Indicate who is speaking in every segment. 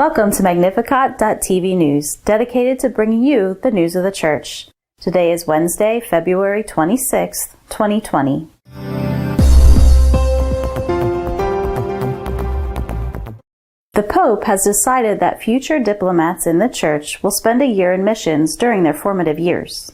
Speaker 1: Welcome to Magnificat TV News, dedicated to bringing you the news of the Church. Today is Wednesday, February 26th, 2020. The Pope has decided that future diplomats in the Church will spend a year in missions during their formative years.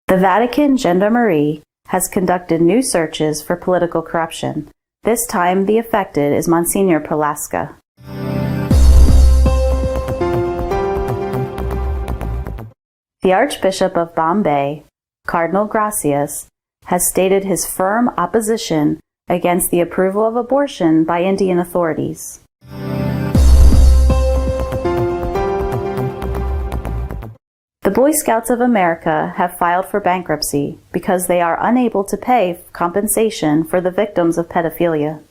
Speaker 1: The Vatican Gendarmerie has conducted new searches for political corruption. This time, the affected is Monsignor Palaska. The Archbishop of Bombay, Cardinal Gracias, has stated his firm opposition against the approval of abortion by Indian authorities. The Boy Scouts of America have filed for bankruptcy because they are unable to pay compensation for the victims of pedophilia.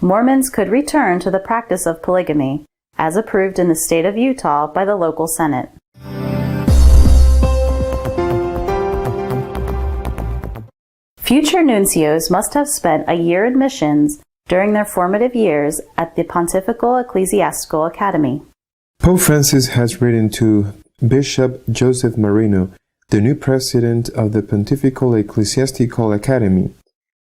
Speaker 1: Mormons could return to the practice of polygamy, as approved in the state of Utah by the local Senate. Future nuncios must have spent a year in missions during their formative years at the Pontifical Ecclesiastical Academy.
Speaker 2: Pope Francis has written to Bishop Joseph Marino, the new president of the Pontifical Ecclesiastical Academy,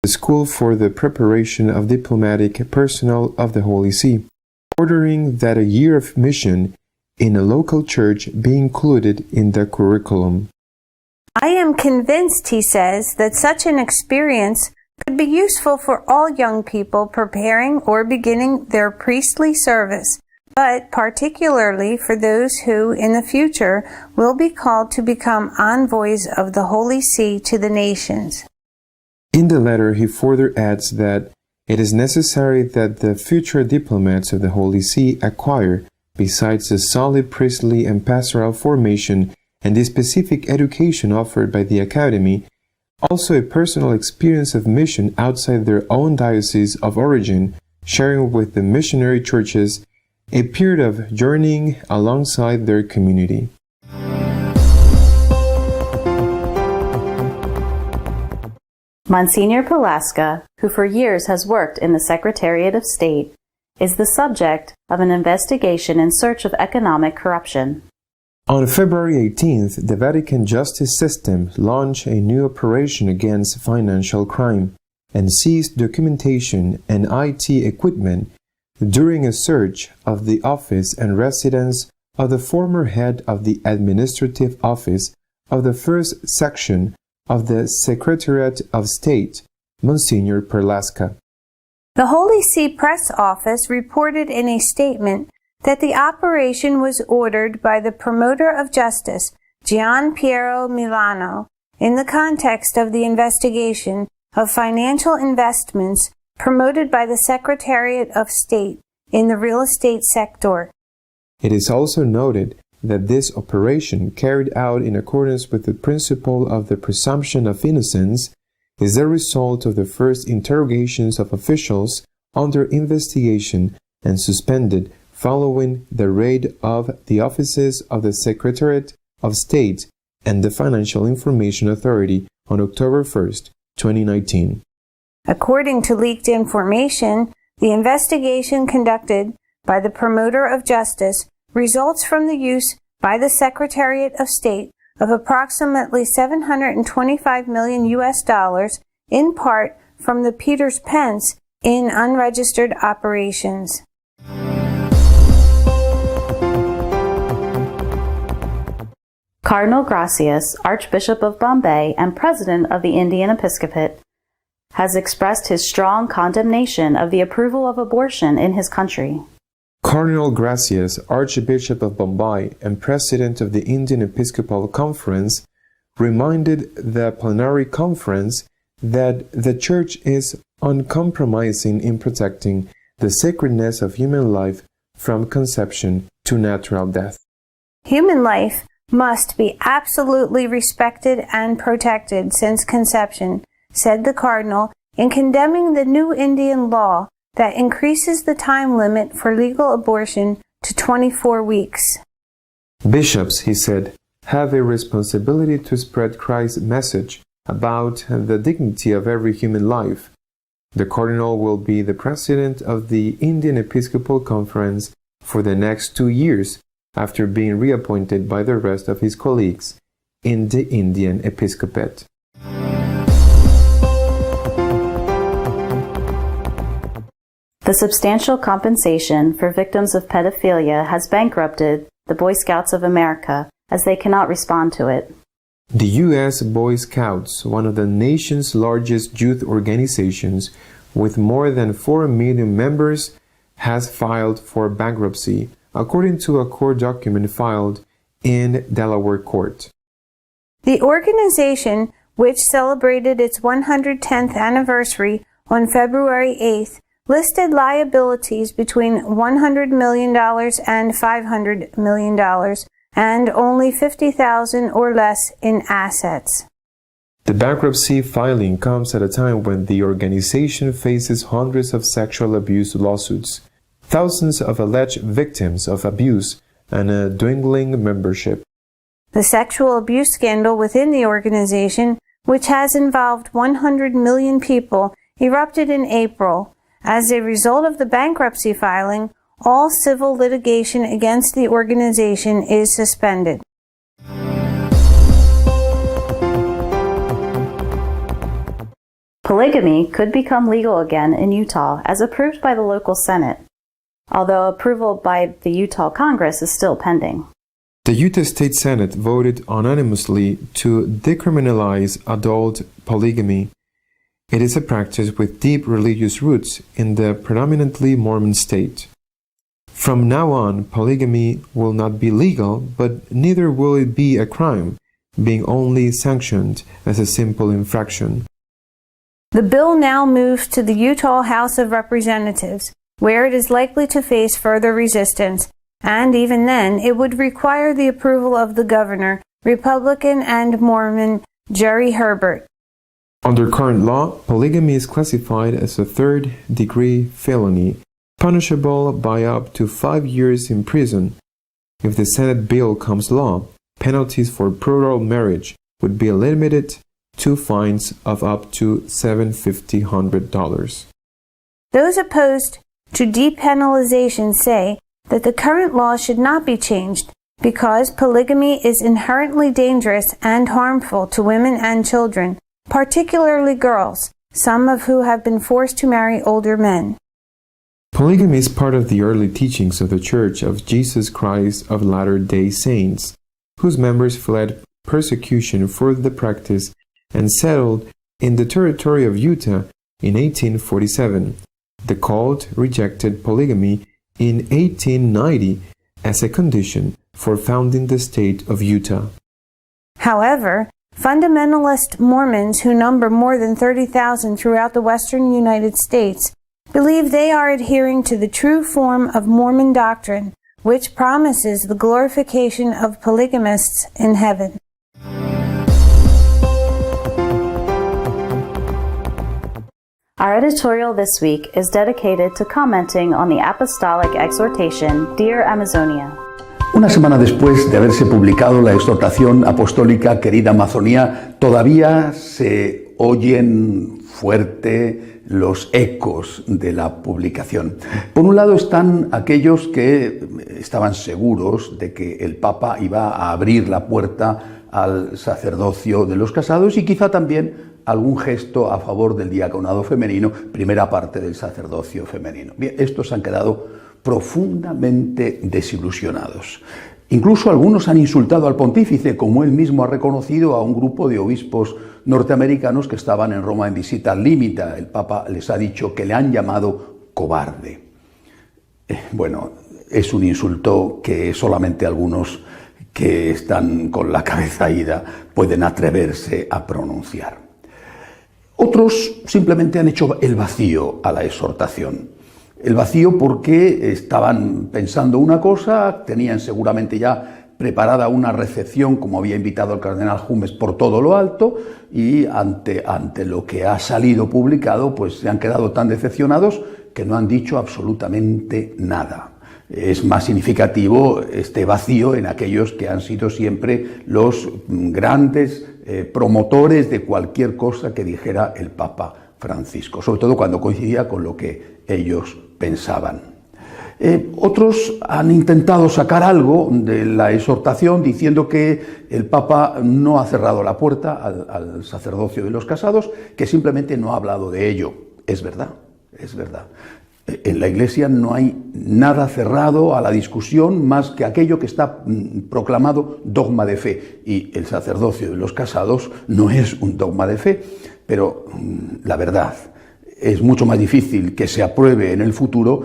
Speaker 2: the school for the preparation of diplomatic personnel of the Holy See, ordering that a year of mission in a local church be included in the curriculum.
Speaker 3: I am convinced, he says, that such an experience could be useful for all young people preparing or beginning their priestly service, but particularly for those who, in the future, will be called to become envoys of the Holy See to the nations.
Speaker 2: In the letter, he further adds that it is necessary that the future diplomats of the Holy See acquire, besides the solid priestly and pastoral formation and the specific education offered by the Academy, also a personal experience of mission outside their own diocese of origin, sharing with the missionary churches a period of journeying alongside their community.
Speaker 1: Monsignor Palaska, who for years has worked in the Secretariat of State, is the subject of an investigation in search of economic corruption.
Speaker 2: On February 18th, the Vatican justice system launched a new operation against financial crime and seized documentation and IT equipment during a search of the office and residence of the former head of the Administrative Office of the First Section of the Secretariat of State, Monsignor Palaska.
Speaker 3: The Holy See Press Office reported in a statement that the operation was ordered by the Promoter of Justice, Gian Piero Milano, in the context of the investigation of financial investments promoted by the Secretariat of State in the real estate sector.
Speaker 2: It is also noted that this operation, carried out in accordance with the principle of the presumption of innocence, is the result of the first interrogations of officials under investigation and suspended following the raid of the offices of the Secretariat of State and the Financial Information Authority on October 1st, 2019.
Speaker 3: According to leaked information, the investigation conducted by the Promoter of Justice results from the use by the Secretariat of State of approximately $725 million in part from the Peter's Pence in unregistered operations.
Speaker 1: Cardinal Gracias, Archbishop of Bombay and President of the Indian Episcopate, has expressed his strong condemnation of the approval of abortion in his country.
Speaker 2: Cardinal Gracias, Archbishop of Bombay and President of the Indian Episcopal Conference, reminded the plenary conference that the Church is uncompromising in protecting the sacredness of human life from conception to natural death.
Speaker 3: Human life must be absolutely respected and protected since conception, said the Cardinal, in condemning the new Indian law that increases the time limit for legal abortion to 24 weeks.
Speaker 2: Bishops, he said, have a responsibility to spread Christ's message about the dignity of every human life. The Cardinal will be the president of the Indian Episcopal Conference for the next 2 years, after being reappointed by the rest of his colleagues in the Indian Episcopate.
Speaker 1: The substantial compensation for victims of pedophilia has bankrupted the Boy Scouts of America, as they cannot respond to it.
Speaker 2: The U.S. Boy Scouts, one of the nation's largest youth organizations with more than 4 million members, has filed for bankruptcy, according to a court document filed in Delaware court.
Speaker 3: The organization, which celebrated its 110th anniversary on February 8th, listed liabilities between $100 million and $500 million, and only $50,000 or less in assets.
Speaker 2: The bankruptcy filing comes at a time when the organization faces hundreds of sexual abuse lawsuits, thousands of alleged victims of abuse, and a dwindling membership.
Speaker 3: The sexual abuse scandal within the organization, which has involved 100 million people, erupted in April. As a result of the bankruptcy filing, all civil litigation against the organization is suspended.
Speaker 1: Polygamy could become legal again in Utah, as approved by the local Senate, although approval by the Utah Congress is still pending.
Speaker 2: The Utah State Senate voted unanimously to decriminalize adult polygamy. It is a practice with deep religious roots in the predominantly Mormon state. From now on, polygamy will not be legal, but neither will it be a crime, being only sanctioned as a simple infraction.
Speaker 3: The bill now moves to the Utah House of Representatives, where it is likely to face further resistance, and even then, it would require the approval of the governor, Republican and Mormon Jerry Herbert.
Speaker 2: Under current law, polygamy is classified as a third-degree felony, punishable by up to 5 years in prison. If the Senate bill comes law, penalties for plural marriage would be limited to fines of up to $750.
Speaker 3: Those opposed to depenalization say that the current law should not be changed because polygamy is inherently dangerous and harmful to women and children, particularly girls, some of who have been forced to marry older men.
Speaker 2: Polygamy is part of the early teachings of the Church of Jesus Christ of Latter-day Saints, whose members fled persecution for the practice and settled in the territory of Utah in 1847. The cult rejected polygamy in 1890 as a condition for founding the state of Utah.
Speaker 3: However, fundamentalist Mormons, who number more than 30,000 throughout the western United States, believe they are adhering to the true form of Mormon doctrine, which promises the glorification of polygamists in heaven.
Speaker 1: Our editorial this week is dedicated to commenting on the apostolic exhortation, Dear Amazonia.
Speaker 4: Una semana después de haberse publicado la exhortación apostólica Querida Amazonía, todavía se oyen fuerte los ecos de la publicación. Por un lado están aquellos que estaban seguros de que el Papa iba a abrir la puerta al sacerdocio de los casados y quizá también algún gesto a favor del diaconado femenino, primera parte del sacerdocio femenino. Bien, estos han quedado profundamente desilusionados. Incluso algunos han insultado al pontífice, como él mismo ha reconocido a un grupo de obispos norteamericanos que estaban en Roma en visita al límite. El Papa les ha dicho que le han llamado cobarde. Bueno, es un insulto que solamente algunos que están con la cabeza ida pueden atreverse a pronunciar. Otros simplemente han hecho el vacío a la exhortación. El vacío porque estaban pensando una cosa, tenían seguramente ya preparada una recepción, como había invitado el cardenal Jumes, por todo lo alto, y ante lo que ha salido publicado, pues se han quedado tan decepcionados que no han dicho absolutamente nada. Es más significativo este vacío en aquellos que han sido siempre los grandes promotores de cualquier cosa que dijera el Papa Francisco, sobre todo cuando coincidía con lo que ellos pensaban. Otros han intentado sacar algo de la exhortación diciendo que el Papa no ha cerrado la puerta al sacerdocio de los casados, que simplemente no ha hablado de ello. Es verdad, es verdad. En la Iglesia no hay nada cerrado a la discusión más que aquello que está proclamado dogma de fe. Y el sacerdocio de los casados no es un dogma de fe, pero la verdad es mucho más difícil que se apruebe en el futuro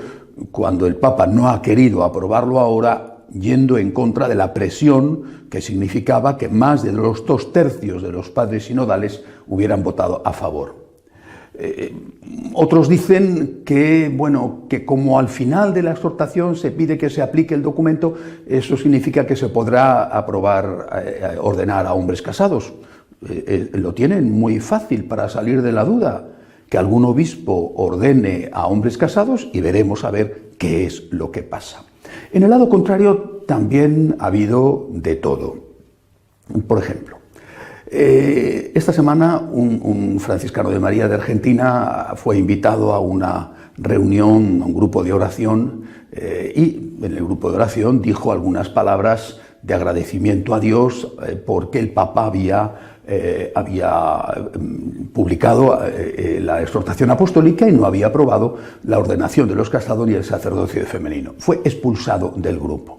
Speaker 4: cuando el Papa no ha querido aprobarlo ahora, yendo en contra de la presión que significaba que más de los 2/3 de los padres sinodales hubieran votado a favor. Otros dicen que, bueno, que como al final de la exhortación se pide que se aplique el documento, eso significa que se podrá aprobar, ordenar a hombres casados. Lo tienen muy fácil para salir de la duda. Que algún obispo ordene a hombres casados y veremos a ver qué es lo que pasa. En el lado contrario también ha habido de todo. Por ejemplo, esta semana un franciscano de María de Argentina fue invitado a una reunión, a un grupo de oración, y en el grupo de oración dijo algunas palabras de agradecimiento a Dios porque el Papa había publicado la exhortación apostólica y no había aprobado la ordenación de los casados ni el sacerdocio femenino. Fue expulsado del grupo.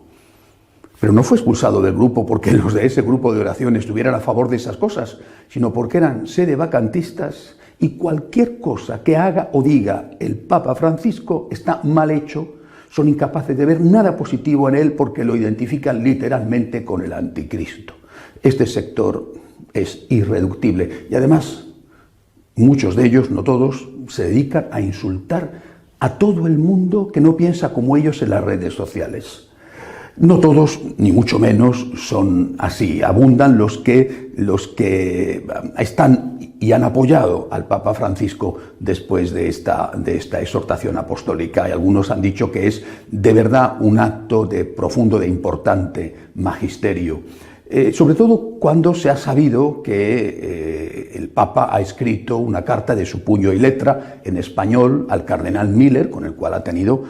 Speaker 4: Pero no fue expulsado del grupo porque los de ese grupo de oración estuvieran a favor de esas cosas, sino porque eran sedevacantistas y cualquier cosa que haga o diga el Papa Francisco está mal hecho. Son incapaces de ver nada positivo en él porque lo identifican literalmente con el anticristo. Este sector es irreductible y además muchos de ellos, no todos, se dedican a insultar a todo el mundo que no piensa como ellos en las redes sociales. No todos, ni mucho menos, son así. Abundan los que están y han apoyado al Papa Francisco después de esta exhortación apostólica. Y algunos han dicho que es de verdad un acto de profundo, de importante magisterio. Sobre todo cuando se ha sabido que el Papa ha escrito una carta de su puño y letra en español al cardenal Miller, con el cual ha tenido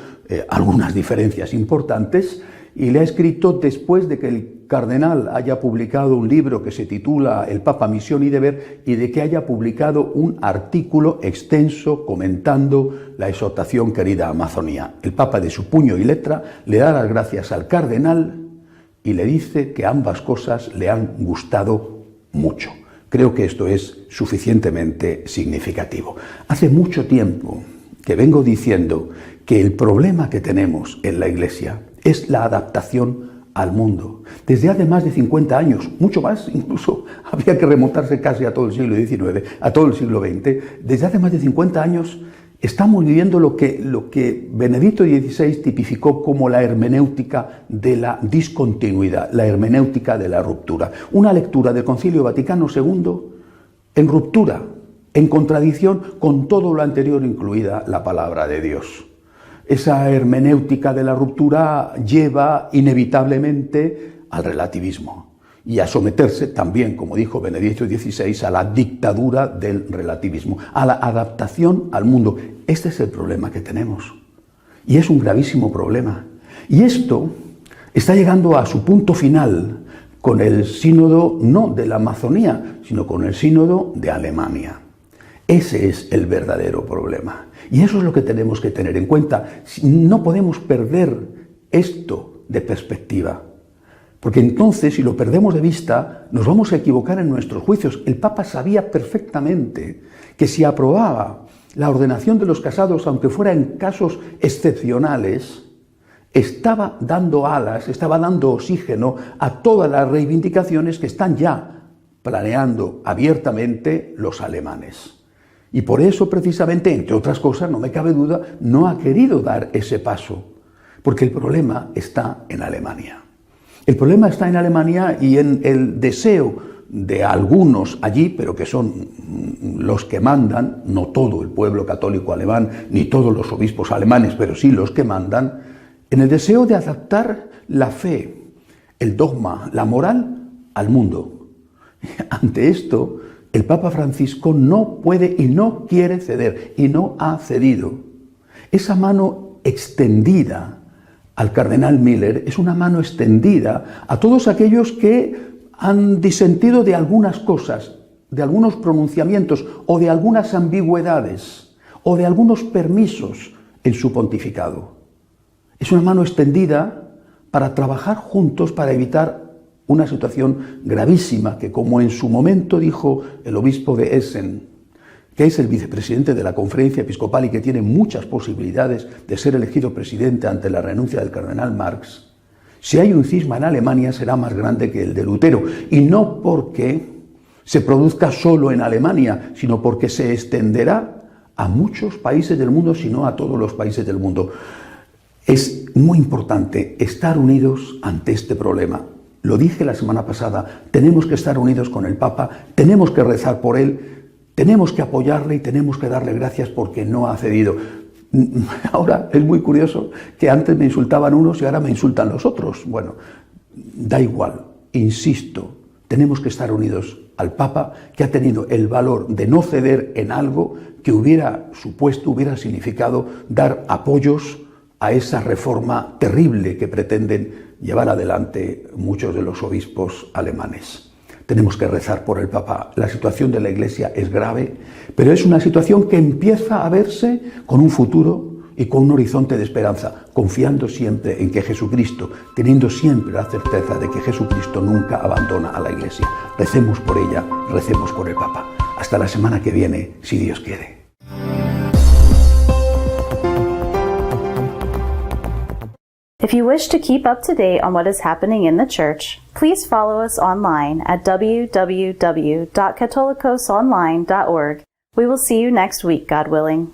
Speaker 4: algunas diferencias importantes, y le ha escrito después de que el cardenal haya publicado un libro que se titula El Papa, Misión y Deber, y de que haya publicado un artículo extenso comentando la exhortación Querida Amazonía. El Papa, de su puño y letra, le da las gracias al cardenal y le dice que ambas cosas le han gustado mucho. Creo que esto es suficientemente significativo. Hace mucho tiempo que vengo diciendo que el problema que tenemos en la Iglesia es la adaptación al mundo. Desde hace más de 50 años, mucho más, incluso habría que remontarse casi a todo el siglo XIX, a todo el siglo XX, desde hace más de 50 años estamos viviendo lo que Benedicto XVI tipificó como la hermenéutica de la discontinuidad, la hermenéutica de la ruptura. Una lectura del Concilio Vaticano II en ruptura, en contradicción con todo lo anterior, incluida la palabra de Dios. Esa hermenéutica de la ruptura lleva inevitablemente al relativismo y a someterse también, como dijo Benedicto XVI, a la dictadura del relativismo, a la adaptación al mundo. Este es el problema que tenemos y es un gravísimo problema. Y esto está llegando a su punto final con el sínodo no de la Amazonía, sino con el sínodo de Alemania. Ese es el verdadero problema. Y eso es lo que tenemos que tener en cuenta. No podemos perder esto de perspectiva. Porque entonces, si lo perdemos de vista, nos vamos a equivocar en nuestros juicios. El Papa sabía perfectamente que si aprobaba la ordenación de los casados, aunque fuera en casos excepcionales, estaba dando alas, estaba dando oxígeno a todas las reivindicaciones que están ya planeando abiertamente los alemanes. Y por eso, precisamente, entre otras cosas, no me cabe duda, no ha querido dar ese paso, porque el problema está en Alemania. El problema está en Alemania y en el deseo de algunos allí, pero que son los que mandan, no todo el pueblo católico alemán, ni todos los obispos alemanes, pero sí los que mandan, en el deseo de adaptar la fe, el dogma, la moral al mundo. Ante esto, el Papa Francisco no puede y no quiere ceder, y no ha cedido. Esa mano extendida al cardenal Miller es una mano extendida a todos aquellos que han disentido de algunas cosas, de algunos pronunciamientos o de algunas ambigüedades o de algunos permisos en su pontificado. Es una mano extendida para trabajar juntos para evitar una situación gravísima que, como en su momento dijo el obispo de Essen, que es el vicepresidente de la Conferencia Episcopal y que tiene muchas posibilidades de ser elegido presidente ante la renuncia del cardenal Marx, si hay un cisma en Alemania será más grande que el de Lutero, y no porque se produzca solo en Alemania, sino porque se extenderá a muchos países del mundo, si no a todos los países del mundo. Es muy importante estar unidos ante este problema. Lo dije la semana pasada, tenemos que estar unidos con el Papa, tenemos que rezar por él, tenemos que apoyarle y tenemos que darle gracias porque no ha cedido. Ahora es muy curioso que antes me insultaban unos y ahora me insultan los otros. Bueno, da igual, insisto, tenemos que estar unidos al Papa, que ha tenido el valor de no ceder en algo que hubiera supuesto, hubiera significado dar apoyos a esa reforma terrible que pretenden llevar adelante muchos de los obispos alemanes. Tenemos que rezar por el Papa. La situación de la Iglesia es grave, pero es una situación que empieza a verse con un futuro y con un horizonte de esperanza, confiando siempre en que Jesucristo, teniendo siempre la certeza de que Jesucristo nunca abandona a la Iglesia. Recemos por ella, recemos por el Papa. Hasta la semana que viene, si Dios quiere.
Speaker 1: If you wish to keep up to date on what is happening in the Church, please follow us online at www.catholicosonline.org. We will see you next week, God willing.